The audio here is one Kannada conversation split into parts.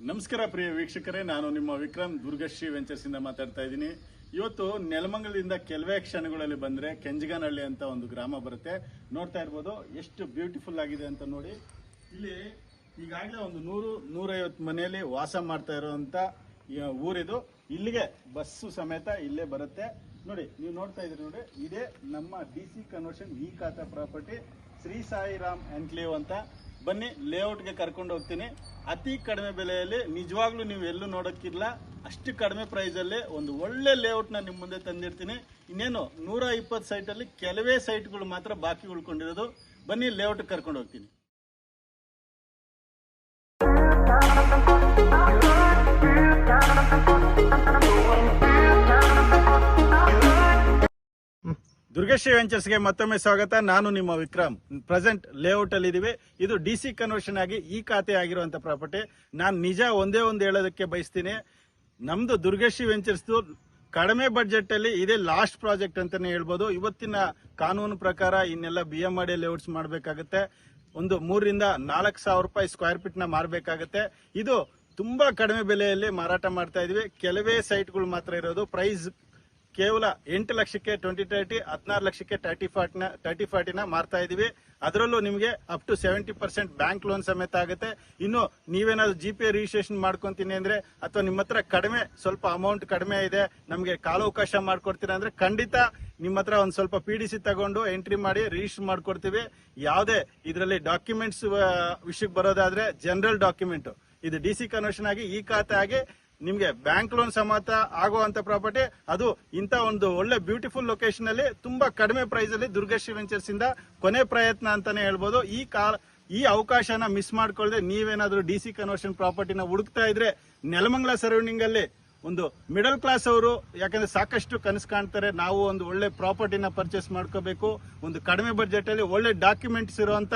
ನಮಸ್ಕಾರ ಪ್ರಿಯ ವೀಕ್ಷಕರೇ, ನಾನು ನಿಮ್ಮ ವಿಕ್ರಮ್ ದುರ್ಗಶ್ರೀ ವೆಂಚರ್ಸ್ ಇಂದ ಮಾತಾಡ್ತಾ ಇದ್ದೀನಿ. ಇವತ್ತು ನೆಲಮಂಗಲದಿಂದ ಕೆಲವೇ ಕ್ಷಣಗಳಲ್ಲಿ ಬಂದ್ರೆ ಕೆಂಜಗಾನಹಳ್ಳಿ ಅಂತ ಒಂದು ಗ್ರಾಮ ಬರುತ್ತೆ. ನೋಡ್ತಾ ಇರ್ಬೋದು ಎಷ್ಟು ಬ್ಯೂಟಿಫುಲ್ ಆಗಿದೆ ಅಂತ ನೋಡಿ. ಇಲ್ಲಿ ಈಗಾಗಲೇ ಒಂದು 100-150 ಮನೆಯಲ್ಲಿ ವಾಸ ಮಾಡ್ತಾ ಇರುವಂತ ಊರಿದು. ಇಲ್ಲಿಗೆ ಬಸ್ಸು ಸಮೇತ ಇಲ್ಲೇ ಬರುತ್ತೆ. ನೋಡಿ, ನೀವು ನೋಡ್ತಾ ಇದ್ರಿ ನೋಡಿ, ಇದೇ ನಮ್ಮ DC ಕನ್ವರ್ಷನ್ ಈ ಖಾತಾ ಪ್ರಾಪರ್ಟಿ ಶ್ರೀ ಸಾಯಿರಾಮ್ ಎನ್ಕ್ಲೇವ್ ಅಂತ. ಬನ್ನಿ, ಲೇಔಟ್ಗೆ ಕರ್ಕೊಂಡು ಹೋಗ್ತೀನಿ. ಅತಿ ಕಡಿಮೆ ಬೆಲೆಯಲ್ಲಿ, ನಿಜವಾಗ್ಲೂ ನೀವು ಎಲ್ಲೂ ನೋಡೋಕ್ಕಿಲ್ಲ, ಅಷ್ಟು ಕಡಿಮೆ ಪ್ರೈಸಲ್ಲಿ ಒಂದು ಒಳ್ಳೆ ಲೇಔಟ್ನ ನಿಮ್ಮ ಮುಂದೆ ತಂದಿರ್ತೀನಿ. ಇನ್ನೇನು 120 ಸೈಟಲ್ಲಿ ಕೆಲವೇ ಸೈಟ್ಗಳು ಮಾತ್ರ ಬಾಕಿ ಉಳ್ಕೊಂಡಿರೋದು. ಬನ್ನಿ, ಲೇಔಟ್ಗೆ ಕರ್ಕೊಂಡು ಹೋಗ್ತೀನಿ. ದುರ್ಗಶ್ರೀ ವೆಂಚರ್ಸ್ಗೆ ಮತ್ತೊಮ್ಮೆ ಸ್ವಾಗತ. ನಾನು ನಿಮ್ಮ ವಿಕ್ರಮ್. ಪ್ರೆಸೆಂಟ್ ಲೇಔಟ್ ಅಲ್ಲಿ ಇದೀವಿ. ಇದು DC ಕನ್ವರ್ಷನ್ ಆಗಿ ಈ ಖಾತೆ ಆಗಿರುವಂತ ಪ್ರಾಪರ್ಟಿ. ನಾನು ನಿಜ ಒಂದೇ ಒಂದು ಹೇಳೋದಕ್ಕೆ ಬಯಸ್ತೀನಿ, ನಮ್ದು ದುರ್ಗಶ್ರೀ ವೆಂಚರ್ಸ್ ಕಡಿಮೆ ಬಡ್ಜೆಟ್ ಅಲ್ಲಿ ಇದೇ ಲಾಸ್ಟ್ ಪ್ರಾಜೆಕ್ಟ್ ಅಂತಾನೆ ಹೇಳ್ಬೋದು. ಇವತ್ತಿನ ಕಾನೂನು ಪ್ರಕಾರ ಇನ್ನೆಲ್ಲ BMRD ಲೇಔಟ್ಸ್ ಮಾಡಬೇಕಾಗುತ್ತೆ. ಒಂದು 3,000-4,000 ರೂಪಾಯಿ ಸ್ಕ್ವೇರ್ ಫೀಟ್ ನ ಮಾರಬೇಕಾಗುತ್ತೆ. ಇದು ತುಂಬಾ ಕಡಿಮೆ ಬೆಲೆಯಲ್ಲಿ ಮಾರಾಟ ಮಾಡ್ತಾ ಇದೀವಿ. ಕೆಲವೇ ಸೈಟ್ಗಳು ಮಾತ್ರ ಇರೋದು. ಪ್ರೈಸ್ ಕೇವಲ 8 ಲಕ್ಷಕ್ಕೆ 20-30, 16 ಲಕ್ಷಕ್ಕೆ 30-40 ಮಾರ್ತಾ ಇದೀವಿ. ಅದರಲ್ಲೂ ನಿಮಗೆ ಅಪ್ ಟು 70% ಬ್ಯಾಂಕ್ ಲೋನ್ ಸಮೇತ ಆಗುತ್ತೆ. ಇನ್ನು ನೀವೇನಾದ್ರು GPA ರಿಜಿಸ್ಟ್ರೇಷನ್ ಮಾಡ್ಕೊಂತೀನಿ ಅಂದ್ರೆ, ಅಥವಾ ನಿಮ್ಮ ಹತ್ರ ಸ್ವಲ್ಪ ಅಮೌಂಟ್ ಕಡಿಮೆ ಇದೆ, ನಮಗೆ ಕಾಲಾವಕಾಶ ಮಾಡ್ಕೊಡ್ತೀರಾ ಅಂದ್ರೆ, ಖಂಡಿತ ನಿಮ್ಮ ಹತ್ರ ಒಂದು ಸ್ವಲ್ಪ PDC ತಗೊಂಡು ಎಂಟ್ರಿ ಮಾಡಿ ರಿಜಿಸ್ಟರ್ ಮಾಡ್ಕೊಡ್ತೀವಿ. ಯಾವುದೇ ಇದರಲ್ಲಿ ಡಾಕ್ಯುಮೆಂಟ್ಸ್ ವಿಷಯಕ್ಕೆ ಬರೋದಾದ್ರೆ, ಜನರಲ್ ಡಾಕ್ಯುಮೆಂಟ್, ಇದು DC ಕನ್ವರ್ಷನ್ ಆಗಿ ಈ ಖಾತೆ ಆಗಿ ನಿಮ್ಗೆ ಬ್ಯಾಂಕ್ ಲೋನ್ ಸಮೇತ ಆಗುವಂತ ಪ್ರಾಪರ್ಟಿ. ಅದು ಇಂತ ಒಂದು ಒಳ್ಳೆ ಬ್ಯೂಟಿಫುಲ್ ಲೊಕೇಶನ್ ಅಲ್ಲಿ ತುಂಬಾ ಕಡಿಮೆ ಪ್ರೈಸ್ ಅಲ್ಲಿ ದುರ್ಗಶ್ರೀ ವೆಂಚರ್ಸ್ ಇಂದ ಕೊನೆ ಪ್ರಯತ್ನ ಅಂತಾನೆ ಹೇಳ್ಬೋದು. ಈ ಅವಕಾಶನ ಮಿಸ್ ಮಾಡ್ಕೊಳ್ಳದೆ ನೀವೇನಾದ್ರೂ DC ಕನ್ವರ್ಷನ್ ಪ್ರಾಪರ್ಟಿನ ಹುಡುಕ್ತಾ ಇದ್ರೆ, ನೆಲಮಂಗಲ ಸರೌಂಡಿಂಗ್ ಅಲ್ಲಿ ಒಂದು ಮಿಡಲ್ ಕ್ಲಾಸ್ ಅವರು, ಯಾಕಂದ್ರೆ ಸಾಕಷ್ಟು ಕನಸು ಕಾಣ್ತಾರೆ, ನಾವು ಒಂದು ಒಳ್ಳೆ ಪ್ರಾಪರ್ಟಿನ ಪರ್ಚೇಸ್ ಮಾಡ್ಕೋಬೇಕು, ಒಂದು ಕಡಿಮೆ ಬಡ್ಜೆಟ್ ಅಲ್ಲಿ ಒಳ್ಳೆ ಡಾಕ್ಯುಮೆಂಟ್ಸ್ ಇರುವಂತ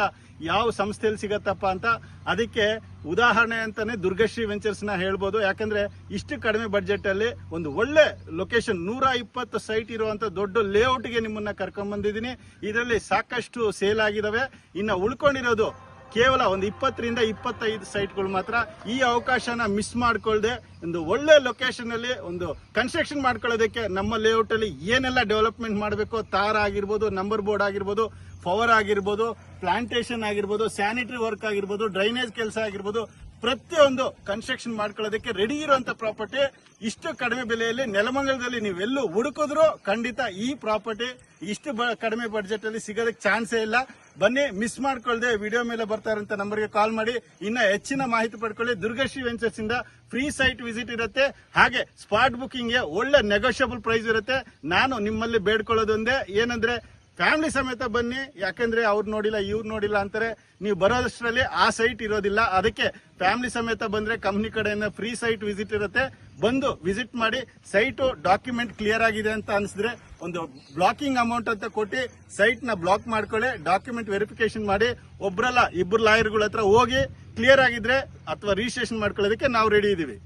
ಯಾವ ಸಂಸ್ಥೆಯಲ್ಲಿ ಸಿಗತ್ತಪ್ಪ ಅಂತ. ಅದಕ್ಕೆ ಉದಾಹರಣೆ ಅಂತಾನೆ ದುರ್ಗಶ್ರೀ ವೆಂಚರ್ಸ್ ನ ಹೇಳ್ಬೋದು. ಯಾಕಂದ್ರೆ ಇಷ್ಟು ಕಡಿಮೆ ಬಡ್ಜೆಟ್ ಅಲ್ಲಿ ಒಂದು ಒಳ್ಳೆ ಲೊಕೇಶನ್, 120 ಸೈಟ್ ಇರುವಂತ ದೊಡ್ಡ ಲೇಔಟ್ ಗೆ ನಿಮ್ಮನ್ನ ಕರ್ಕೊಂಡ್ ಬಂದಿದ್ದೀನಿ. ಇದರಲ್ಲಿ ಸಾಕಷ್ಟು ಸೇಲ್ ಆಗಿದಾವೆ. ಇನ್ನ ಉಳ್ಕೊಂಡಿರೋದು ಕೇವಲ ಒಂದು 20-25 ಸೈಟ್ಗಳು ಮಾತ್ರ. ಈ ಅವಕಾಶನ ಮಿಸ್ ಮಾಡ್ಕೊಳ್ದೆ ಒಂದು ಒಳ್ಳೆ ಲೊಕೇಶನ್ ಅಲ್ಲಿ ಒಂದು ಕನ್ಸ್ಟ್ರಕ್ಷನ್ ಮಾಡ್ಕೊಳ್ಳೋದಕ್ಕೆ ನಮ್ಮ ಲೇಔಟ್ ಅಲ್ಲಿ ಏನೆಲ್ಲ ಡೆವಲಪ್ಮೆಂಟ್ ಮಾಡಬೇಕು, ತಾರ್ ಆಗಿರ್ಬೋದು, ನಂಬರ್ ಬೋರ್ಡ್ ಆಗಿರ್ಬೋದು, ಪವರ್ ಆಗಿರ್ಬೋದು, ಪ್ಲಾಂಟೇಶನ್ ಆಗಿರ್ಬೋದು, ಸ್ಯಾನಿಟರಿ ವರ್ಕ್ ಆಗಿರ್ಬೋದು, ಡ್ರೈನೇಜ್ ಕೆಲಸ ಆಗಿರ್ಬೋದು, ಪ್ರತಿಯೊಂದು ಕನ್ಸ್ಟ್ರಕ್ಷನ್ ಮಾಡ್ಕೊಳ್ಳೋದಕ್ಕೆ ರೆಡಿ ಇರುವಂತ ಪ್ರಾಪರ್ಟಿ. ಇಷ್ಟು ಕಡಿಮೆ ಬೆಲೆಯಲ್ಲಿ ನೆಲಮಂಗಲದಲ್ಲಿ ನೀವೆಲ್ಲೂ ಹುಡುಕಿದ್ರು ಖಂಡಿತ ಈ ಪ್ರಾಪರ್ಟಿ ಇಷ್ಟು ಕಡಿಮೆ ಬಡ್ಜೆಟ್ ಅಲ್ಲಿ ಸಿಗೋದಕ್ಕೆ ಚಾನ್ಸೇ ಇಲ್ಲ. ಬನ್ನಿ, ಮಿಸ್ ಮಾಡ್ಕೊಳ್ದೆ ವಿಡಿಯೋ ಮೇಲೆ ಬರ್ತಾ ಇರುವಂತ ನಂಬರ್ಗೆ ಕಾಲ್ ಮಾಡಿ ಇನ್ನ ಹೆಚ್ಚಿನ ಮಾಹಿತಿ ಪಡ್ಕೊಳ್ಳಿ. ದುರ್ಗಶ್ರೀ ವೆಂಚರ್ಸ್ ಇಂದ ಫ್ರೀ ಸೈಟ್ ವಿಸಿಟ್ ಇರುತ್ತೆ. ಹಾಗೆ ಸ್ಪಾಟ್ ಬುಕಿಂಗ್ ಗೆ ಒಳ್ಳೆ ನೆಗೋಷಿಯಬಲ್ ಪ್ರೈಸ್ ಇರುತ್ತೆ. ನಾನು ನಿಮ್ಮಲ್ಲಿ ಬೇಡ್ಕೊಳ್ಳೋದೊಂದೇ, ಏನಂದ್ರೆ ಫ್ಯಾಮಿಲಿ ಸಮೇತ ಬನ್ನಿ. ಯಾಕಂದ್ರೆ ಅವ್ರು ನೋಡಿಲ್ಲ ಇವ್ರು ನೋಡಿಲ್ಲ ಅಂತಾರೆ. ನೀವು ಬರೋದಷ್ಟರಲ್ಲಿ ಆ ಸೈಟ್ ಇರೋದಿಲ್ಲ. ಅದಕ್ಕೆ ಫ್ಯಾಮಿಲಿ ಸಮೇತ ಬಂದ್ರೆ ಕಂಪ್ನಿ ಕಡೆಯಿಂದ ಫ್ರೀ ಸೈಟ್ ವಿಸಿಟ್ ಇರುತ್ತೆ. ಬಂದು ವಿಸಿಟ್ ಮಾಡಿ, ಸೈಟು ಡಾಕ್ಯುಮೆಂಟ್ ಕ್ಲಿಯರ್ ಆಗಿದೆ ಅಂತ ಅನಿಸಿದ್ರೆ ಒಂದು ಬ್ಲಾಕಿಂಗ್ ಅಮೌಂಟ್ ಅಂತ ಕೊಟ್ಟು ಸೈಟ್ ನ ಬ್ಲಾಕ್ ಮಾಡ್ಕೊಳ್ಳಿ. ಡಾಕ್ಯುಮೆಂಟ್ ವೆರಿಫಿಕೇಶನ್ ಮಾಡಿ, ಒಬ್ರಲ್ಲ 2 ಲಾಯರ್ಗಳ ಹತ್ರ ಹೋಗಿ ಕ್ಲಿಯರ್ ಆಗಿದ್ರೆ ಅಥವಾ ರಿಜಿಸ್ಟ್ರೇಷನ್ ಮಾಡ್ಕೊಳ್ಳೋದಕ್ಕೆ ನಾವು ರೆಡಿ ಇದೀವಿ.